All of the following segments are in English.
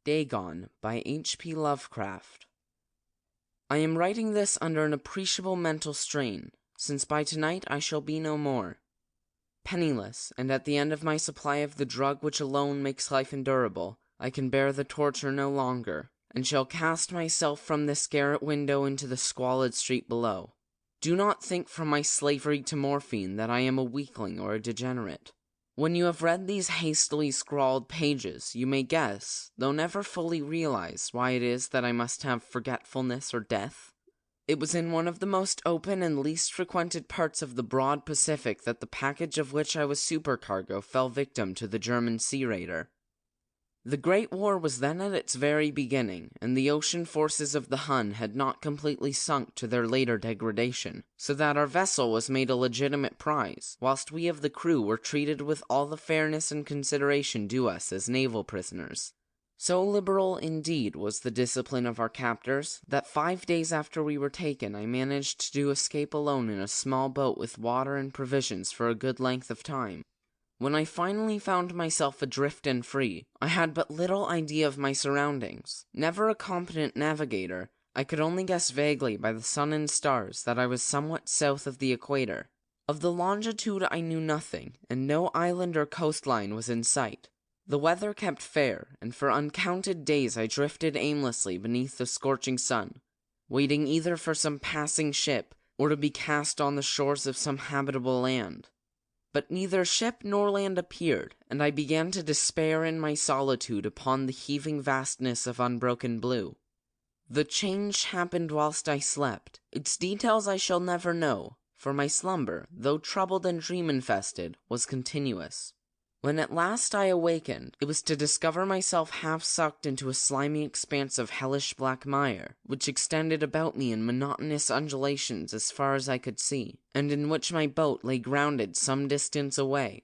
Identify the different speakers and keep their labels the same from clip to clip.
Speaker 1: Dagon by H.P. Lovecraft. I am writing this under an appreciable mental strain, since by tonight I shall be no more. Penniless, and at the end of my supply of the drug which alone makes life endurable, I can bear the torture no longer, and shall cast myself from this garret window into the squalid street below. Do not think from my slavery to morphine that I am a weakling or a degenerate. When you have read these hastily scrawled pages, you may guess, though never fully realize, why it is that I must have forgetfulness or death. It was in one of the most open and least frequented parts of the broad Pacific that the package of which I was supercargo fell victim to the German sea raider. The Great War was then at its very beginning, and the ocean forces of the Hun had not completely sunk to their later degradation, so that our vessel was made a legitimate prize, whilst we of the crew were treated with all the fairness and consideration due us as naval prisoners. So liberal, indeed, was the discipline of our captors, that 5 days after we were taken I managed to escape alone in a small boat with water and provisions for a good length of time. When I finally found myself adrift and free, I had but little idea of my surroundings. Never a competent navigator, I could only guess vaguely by the sun and stars that I was somewhat south of the equator. Of the longitude I knew nothing, and no island or coastline was in sight. The weather kept fair, and for uncounted days I drifted aimlessly beneath the scorching sun, waiting either for some passing ship or to be cast on the shores of some habitable land. But neither ship nor land appeared, and I began to despair in my solitude upon the heaving vastness of unbroken blue. The change happened whilst I slept. Its details I shall never know, for my slumber, though troubled and dream-infested, was continuous. When at last I awakened, it was to discover myself half sucked into a slimy expanse of hellish black mire, which extended about me in monotonous undulations as far as I could see, and in which my boat lay grounded some distance away.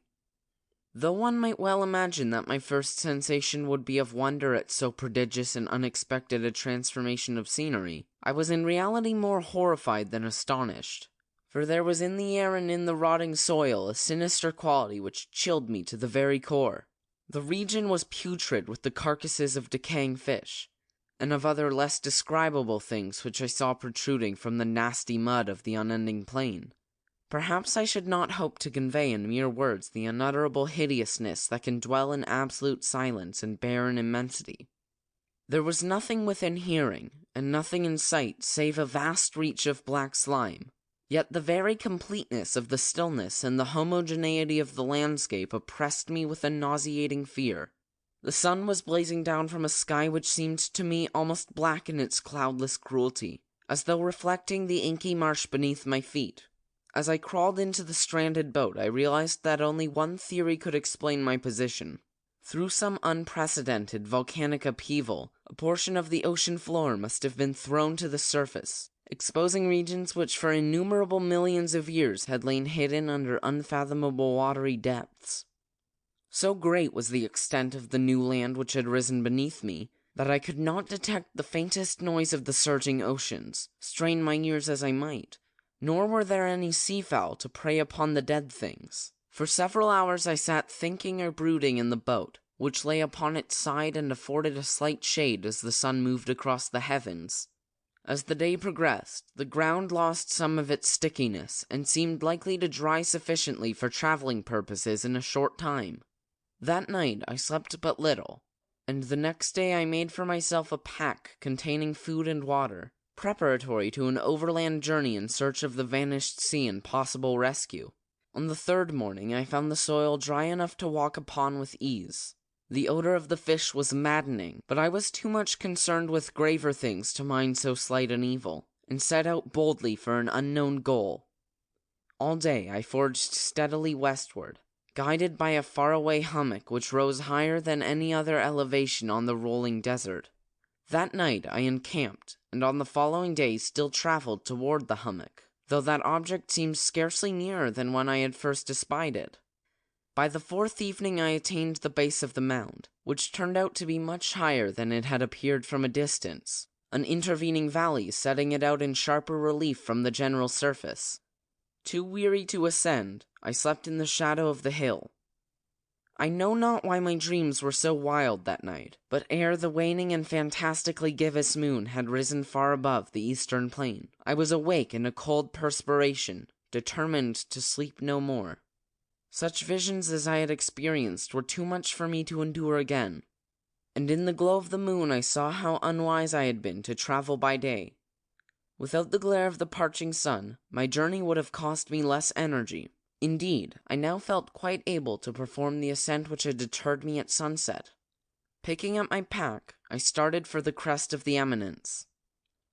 Speaker 1: Though one might well imagine that my first sensation would be of wonder at so prodigious and unexpected a transformation of scenery, I was in reality more horrified than astonished. For there was in the air and in the rotting soil a sinister quality which chilled me to the very core. The region was putrid with the carcasses of decaying fish, and of other less describable things which I saw protruding from the nasty mud of the unending plain. Perhaps I should not hope to convey in mere words the unutterable hideousness that can dwell in absolute silence and barren immensity. There was nothing within hearing, and nothing in sight save a vast reach of black slime. Yet the very completeness of the stillness and the homogeneity of the landscape oppressed me with a nauseating fear. The sun was blazing down from a sky which seemed to me almost black in its cloudless cruelty, as though reflecting the inky marsh beneath my feet. As I crawled into the stranded boat, I realized that only one theory could explain my position. Through some unprecedented volcanic upheaval, a portion of the ocean floor must have been thrown to the surface, exposing regions which for innumerable millions of years had lain hidden under unfathomable watery depths. So great was the extent of the new land which had risen beneath me, that I could not detect the faintest noise of the surging oceans, strain my ears as I might, nor were there any seafowl to prey upon the dead things. For several hours I sat thinking or brooding in the boat, which lay upon its side and afforded a slight shade as the sun moved across the heavens. As the day progressed, the ground lost some of its stickiness, and seemed likely to dry sufficiently for traveling purposes in a short time. That night I slept but little, and the next day I made for myself a pack containing food and water, preparatory to an overland journey in search of the vanished sea and possible rescue. On the third morning I found the soil dry enough to walk upon with ease. The odor of the fish was maddening, but I was too much concerned with graver things to mind so slight an evil, and set out boldly for an unknown goal. All day I forged steadily westward, guided by a faraway hummock which rose higher than any other elevation on the rolling desert. That night I encamped, and on the following day still traveled toward the hummock, though that object seemed scarcely nearer than when I had first espied it. By the fourth evening I attained the base of the mound, which turned out to be much higher than it had appeared from a distance, an intervening valley setting it out in sharper relief from the general surface. Too weary to ascend, I slept in the shadow of the hill. I know not why my dreams were so wild that night, but ere the waning and fantastically gibbous moon had risen far above the eastern plain, I was awake in a cold perspiration, determined to sleep no more. Such visions as I had experienced were too much for me to endure again, and in the glow of the moon I saw how unwise I had been to travel by day. Without the glare of the parching sun, my journey would have cost me less energy. Indeed, I now felt quite able to perform the ascent which had deterred me at sunset. Picking up my pack, I started for the crest of the eminence.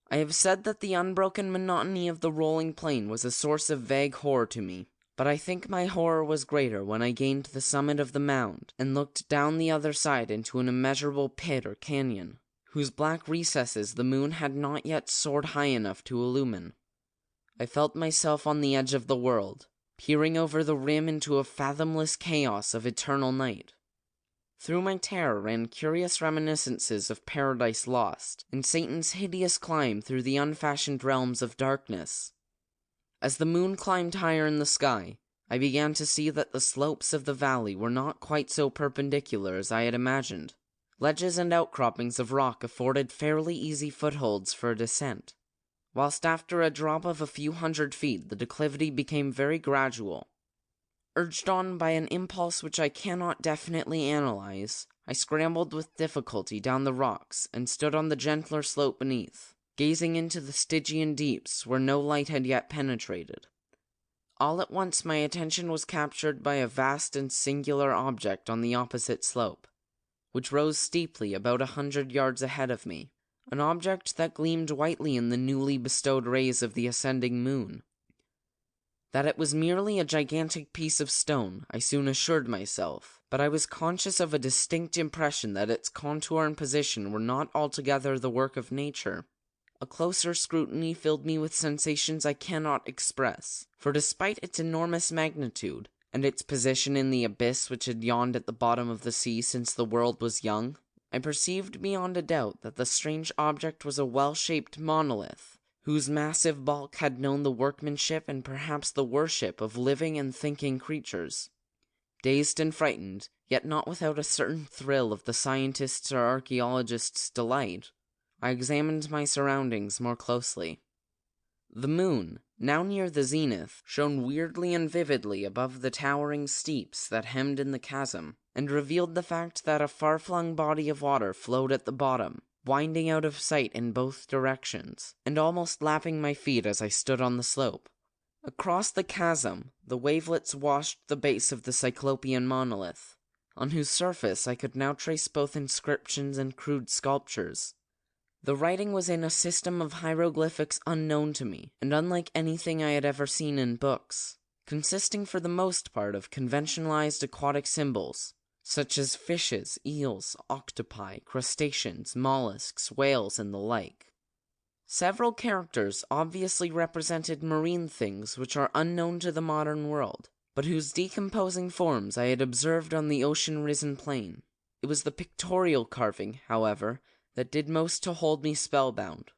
Speaker 1: I have said that the unbroken monotony of the rolling plain was a source of vague horror to me, but I think my horror was greater when I gained the summit of the mound and looked down the other side into an immeasurable pit or canyon, whose black recesses the moon had not yet soared high enough to illumine. I felt myself on the edge of the world, peering over the rim into a fathomless chaos of eternal night. Through my terror ran curious reminiscences of Paradise Lost, and Satan's hideous climb through the unfashioned realms of darkness. As the moon climbed higher in the sky, I began to see that the slopes of the valley were not quite so perpendicular as I had imagined. Ledges and outcroppings of rock afforded fairly easy footholds for a descent, whilst after a drop of a few hundred feet the declivity became very gradual. Urged on by an impulse which I cannot definitely analyze, I scrambled with difficulty down the rocks and stood on the gentler slope beneath, gazing into the Stygian deeps where no light had yet penetrated. All at once my attention was captured by a vast and singular object on the opposite slope, which rose steeply about 100 yards ahead of me, an object that gleamed whitely in the newly bestowed rays of the ascending moon. That it was merely a gigantic piece of stone, I soon assured myself, but I was conscious of a distinct impression that its contour and position were not altogether the work of nature. A closer scrutiny filled me with sensations I cannot express, for despite its enormous magnitude, and its position in the abyss which had yawned at the bottom of the sea since the world was young, I perceived beyond a doubt that the strange object was a well-shaped monolith, whose massive bulk had known the workmanship and perhaps the worship of living and thinking creatures. Dazed and frightened, yet not without a certain thrill of the scientist's or archaeologist's delight, I examined my surroundings more closely. The moon, now near the zenith, shone weirdly and vividly above the towering steeps that hemmed in the chasm, and revealed the fact that a far-flung body of water flowed at the bottom, winding out of sight in both directions, and almost lapping my feet as I stood on the slope. Across the chasm, the wavelets washed the base of the cyclopean monolith, on whose surface I could now trace both inscriptions and crude sculptures. The writing was in a system of hieroglyphics unknown to me, and unlike anything I had ever seen in books, consisting for the most part of conventionalized aquatic symbols, such as fishes, eels, octopi, crustaceans, mollusks, whales, and the like. Several characters obviously represented marine things which are unknown to the modern world, but whose decomposing forms I had observed on the ocean-risen plain. It was the pictorial carving, however, that did most to hold me spellbound.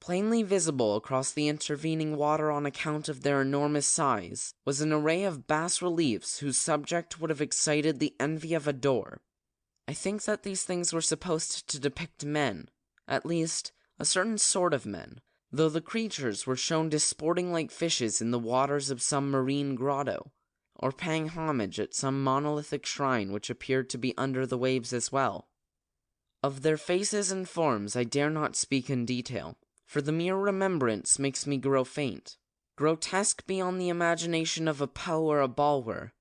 Speaker 1: Plainly visible across the intervening water on account of their enormous size was an array of bas-reliefs whose subject would have excited the envy of a Dor. I think that these things were supposed to depict men, at least, a certain sort of men, though the creatures were shown disporting like fishes in the waters of some marine grotto, or paying homage at some monolithic shrine which appeared to be under the waves as well. Of their faces and forms I dare not speak in detail, for the mere remembrance makes me grow faint. Grotesque beyond the imagination of a Poe or a Bulwer,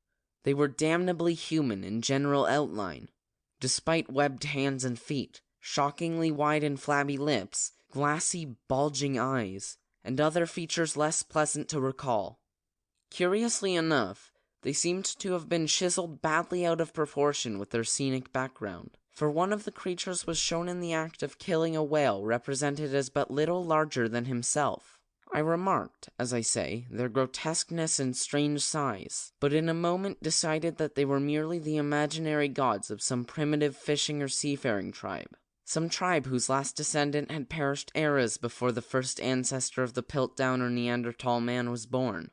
Speaker 1: they were damnably human in general outline, despite webbed hands and feet, shockingly wide and flabby lips, glassy, bulging eyes, and other features less pleasant to recall. Curiously enough, they seemed to have been chiseled badly out of proportion with their scenic background, for one of the creatures was shown in the act of killing a whale represented as but little larger than himself. I remarked, as I say, their grotesqueness and strange size, but in a moment decided that they were merely the imaginary gods of some primitive fishing or seafaring tribe, some tribe whose last descendant had perished eras before the first ancestor of the Piltdown or Neanderthal man was born.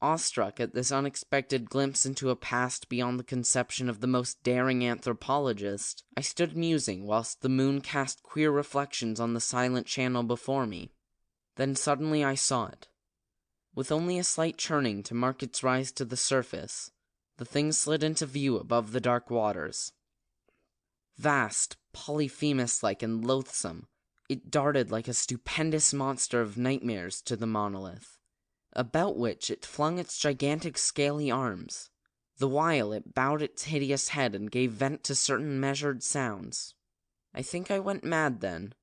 Speaker 1: Awestruck at this unexpected glimpse into a past beyond the conception of the most daring anthropologist, I stood musing whilst the moon cast queer reflections on the silent channel before me. Then suddenly I saw it. With only a slight churning to mark its rise to the surface, the thing slid into view above the dark waters. Vast, Polyphemus-like and loathsome, it darted like a stupendous monster of nightmares to the monolith, about which it flung its gigantic scaly arms, the while it bowed its hideous head and gave vent to certain measured sounds. I think I went mad then.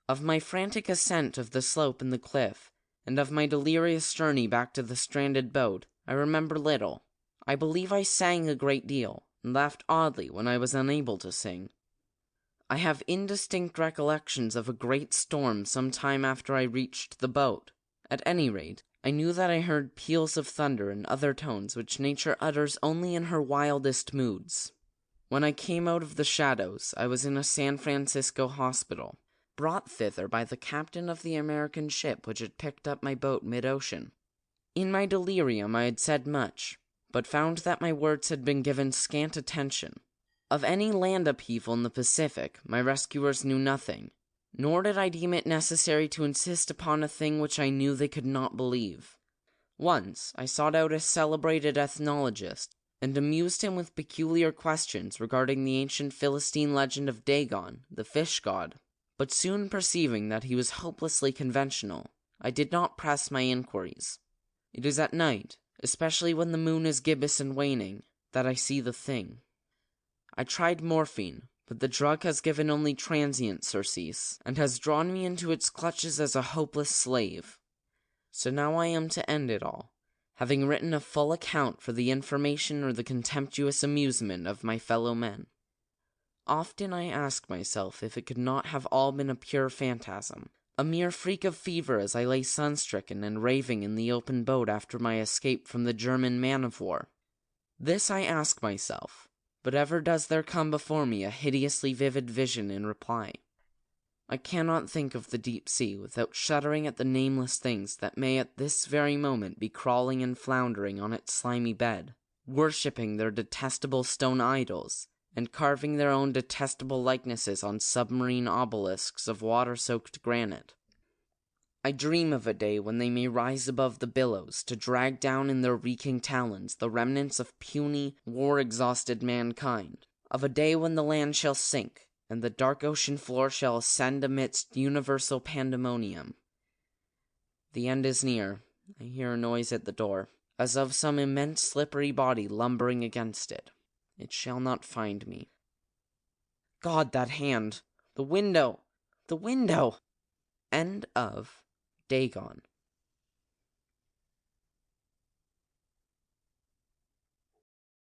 Speaker 1: Of my frantic ascent of the slope and the cliff, and of my delirious journey back to the stranded boat, I remember little. I believe I sang a great deal, and laughed oddly when I was unable to sing. I have indistinct recollections of a great storm some time after I reached the boat. At any rate, I knew that I heard peals of thunder and other tones which nature utters only in her wildest moods. When I came out of the shadows, I was in a San Francisco hospital, brought thither by the captain of the American ship which had picked up my boat mid-ocean. In my delirium I had said much, but found that my words had been given scant attention. Of any land upheaval in the Pacific, my rescuers knew nothing, nor did I deem it necessary to insist upon a thing which I knew they could not believe. Once I sought out a celebrated ethnologist, and amused him with peculiar questions regarding the ancient Philistine legend of Dagon, the fish god. But soon perceiving that he was hopelessly conventional, I did not press my inquiries. It is at night, especially when the moon is gibbous and waning, that I see the thing. I tried morphine, but the drug has given only transient surcease, and has drawn me into its clutches as a hopeless slave. So now I am to end it all, having written a full account for the information or the contemptuous amusement of my fellow men. Often I ask myself if it could not have all been a pure phantasm, a mere freak of fever as I lay sunstricken and raving in the open boat after my escape from the German man-of-war. This I ask myself, but ever does there come before me a hideously vivid vision in reply. I cannot think of the deep sea without shuddering at the nameless things that may at this very moment be crawling and floundering on its slimy bed, worshipping their detestable stone idols, and carving their own detestable likenesses on submarine obelisks of water-soaked granite. I dream of a day when they may rise above the billows to drag down in their reeking talons the remnants of puny, war-exhausted mankind, of a day when the land shall sink, and the dark ocean floor shall ascend amidst universal pandemonium. The end is near. I hear a noise at the door, as of some immense slippery body lumbering against it. It shall not find me. God, that hand! The window! The window! End of Dagon.